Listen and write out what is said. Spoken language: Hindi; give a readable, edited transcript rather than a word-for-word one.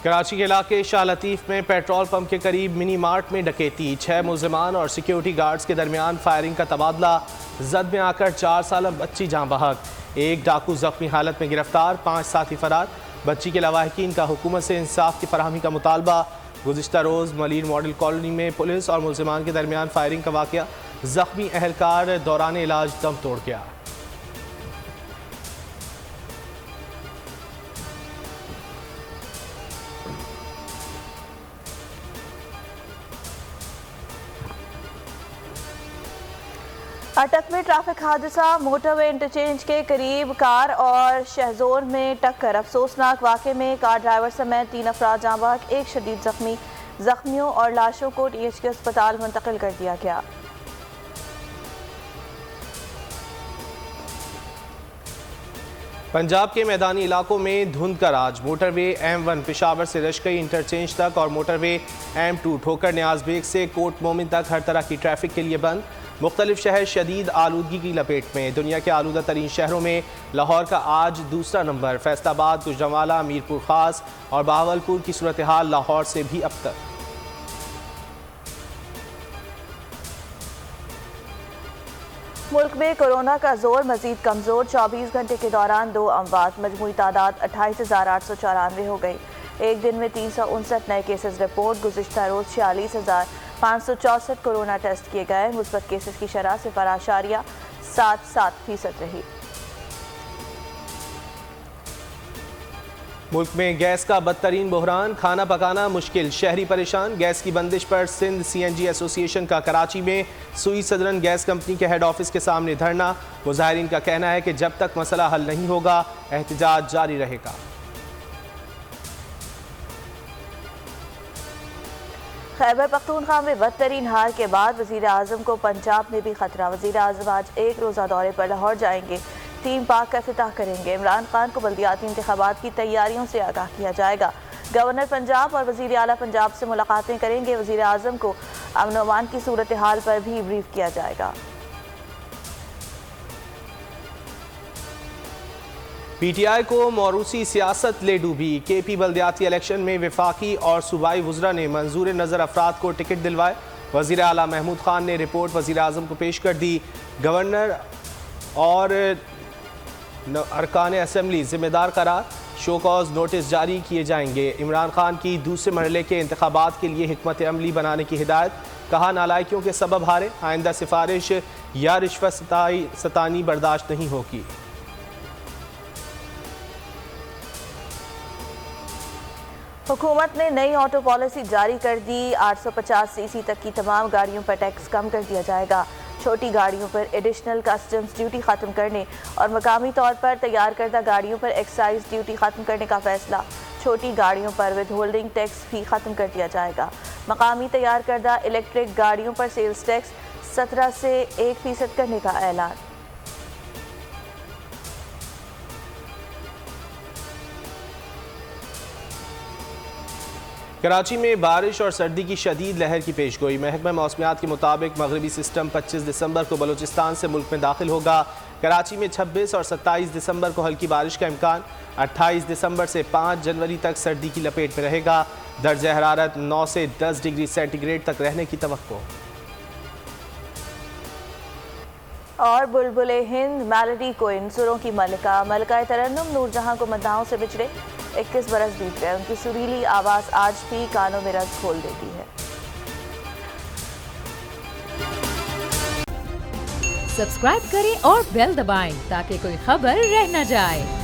कराची के इलाके शाह लतीफ़ में पेट्रोल पंप के करीब मिनी मार्ट में डकैती, 6 मुलजिमान और सिक्योरिटी गार्ड्स के दरमियान फायरिंग का तबादला, जद में आकर 4 साल बच्ची जाँ बहक, एक डाकू जख्मी हालत में गिरफ्तार, 5 साथी फरार। बच्ची के लवाहिकीन का हुकूमत से इंसाफ की फराहमी का मुतालबा। गुज़िश्ता रोज़ मलिर मॉडल कॉलोनी में पुलिस और मुलजिमान के दरमियान फायरिंग का वाक़या, जख्मी अहलकार दौरान इलाज दम तोड़ गया। अटक में ट्रैफिक हादसा, मोटरवे इंटरचेंज के करीब कार और शहजोर में टक्कर। अफसोसनाक वाक़े में कार ड्राइवर समेत 3 अफराद जाँ बहक, एक शदीद जख्मी। जख्मियों और लाशों को THQ अस्पताल मुंतकिल कर दिया गया। पंजाब के मैदानी इलाकों में धुंध का राज, मोटरवे M1 पेशावर से रशकई इंटरचेंज तक और मोटरवे M2 ठोकर न्याज बेग से कोट मोमिन तक हर तरह की ट्रैफिक के लिए बंद। मुख्तलिफ शहर शदीद आलूदगी की लपेट में। दुनिया के आलूदा तरीन शहरों में लाहौर का आज दूसरा नंबर। फैसलाबाद, गुजरांवाला, मीरपुर खास और बहावलपुर की सूरत हाल लाहौर से भी अब तक। मुल्क में कोरोना का जोर मजीद कमजोर, 24 घंटे के दौरान 2 अमवात, मजमूई तादाद 28,894 हो गई। एक दिन में 359 नए केसेस रिपोर्ट। गुज़िश्ता रोज 46,564 कोरोना टेस्ट किए गए। मुस्बत केसेस की शरह 0.77% रही। मुल्क में गैस का बदतरीन बहरान, खाना पकाना मुश्किल, शहरी परेशान। गैस की बंदिश पर सिंध CNG एसोसिएशन का कराची में सुई सदरन गैस कंपनी के हेड ऑफिस के सामने धरना। मुजाहिरीन का कहना है कि जब तक मसला हल नहीं होगा एहतजाज जारी रहेगा। खैबर पख्तूनख्वा में बदतरीन हार के बाद वज़ीर आज़म को पंजाब में भी खतरा। वज़ीर आज़म आज एक रोज़ा दौरे पर लाहौर जाएंगे। टीम पाक का इफ्तिताह करेंगे। इमरान खान को बल्दियाती इंतखाबात की तैयारियों से आगाह किया जाएगा। गवर्नर पंजाब और वज़ीर आला पंजाब से मुलाकातें करेंगे। वज़ीर आज़म को अमन व अमान की सूरत हाल पर भी ब्रीफ किया जाएगा। PTI को मौरूसी सियासत ले डूबी। KP बल्दियाती इलेक्शन में वफाकी और सूबाई वज़रा ने मंजूर नज़र अफराद को टिकट दिलवाए। वज़ीर आला महमूद खान ने रिपोर्ट वज़ीर आज़म को पेश कर दी। गवर्नर और अरकान असम्बली जिम्मेदार करार, शो कॉज नोटिस जारी किए जाएंगे। इमरान खान की दूसरे मरहले के इंतखाबात के लिए हिकमत अमली बनाने की हिदायत। कहा नालायकियों के सबब हारे, आइंदा सिफारिश या रिश्वत सतानी बर्दाश्त नहीं होगी। हुकूमत ने नई ऑटो पॉलिसी जारी कर दी। 850 cc तक की तमाम गाड़ियों पर टैक्स कम कर दिया जाएगा। छोटी गाड़ियों पर एडिशनल कस्टम्स ड्यूटी ख़त्म करने और मकामी तौर पर तैयार करदा गाड़ियों पर एक्साइज ड्यूटी ख़त्म करने का फैसला। छोटी गाड़ियों पर विद होल्डिंग टैक्स भी ख़त्म कर दिया जाएगा। मकामी तैयार करदा इलेक्ट्रिक गाड़ियों पर सेल्स टैक्स 17 से 1% करने का ऐलान। कराची में बारिश और सर्दी की शदीद लहर की पेशगोई। महकमा मौसमियात के मुताबिक मगरबी सिस्टम 25 दिसंबर को बलूचिस्तान से मुल्क में दाखिल होगा। कराची में 26 और 27 दिसंबर को हल्की बारिश का इम्कान। 28 दिसंबर से 5 जनवरी तक सर्दी की लपेट में रहेगा। दर्जा हरारत 9 से 10 डिग्री सेंटीग्रेड तक रहने की तवक्को। और बुलबुले हिंद मेलोडी क्वीन, सुरों की मलिका, मलिका तरन्नुम नूरजहां को मद्दाहों से बिछड़े 21 बरस बीत गए। उनकी सुरीली आवाज़ आज भी कानों में रस खोल देती है। सब्सक्राइब करें और बेल दबाएं ताकि कोई खबर रह न जाए।